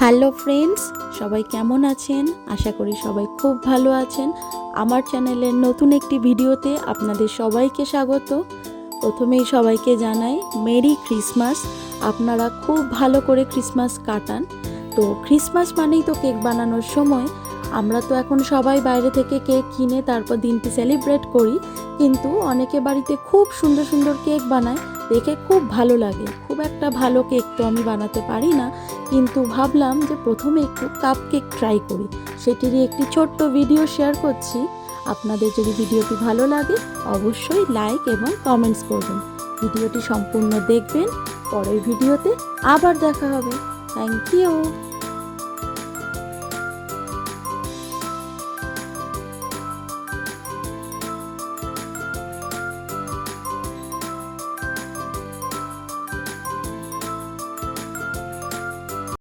Hello friends, সবাই কেমন আছেন? আশা করি সবাই খুব ভালো আছেন। আমার চ্যানেলের নতুন একটি ভিডিওতে আপনাদের সবাইকে স্বাগত। প্রথমেই সবাইকে জানাই মেরি ক্রিসমাস। আপনারা খুব ভালো করে ক্রিসমাস কাটান। তো ক্রিসমাস মানেই তো কেক বানানোর সময়। আমরা তো এখন সবাই বাইরে থেকে কেক কিনে তারপর দিনটি সেলিব্রেট করি, কিন্তু অনেকে বাড়িতে খুব সুন্দর সুন্দর কেক বানায়, দেখে খুব ভালো লাগে। খুব একটা ভালো কেক তো আমি বানাতে পারি না, কিন্তু ভাবলাম যে প্রথমে একটু কাপ কেক ট্রাই করি, সেটিরই একটি ছোট্ট ভিডিও শেয়ার করছি। আপনাদের যদি ভিডিওটি ভালো লাগে অবশ্যই লাইক এবং কমেন্টস করবেন। ভিডিওটি সম্পূর্ণ দেখবেন। পরের ভিডিওতে আবার দেখা হবে। Thank you.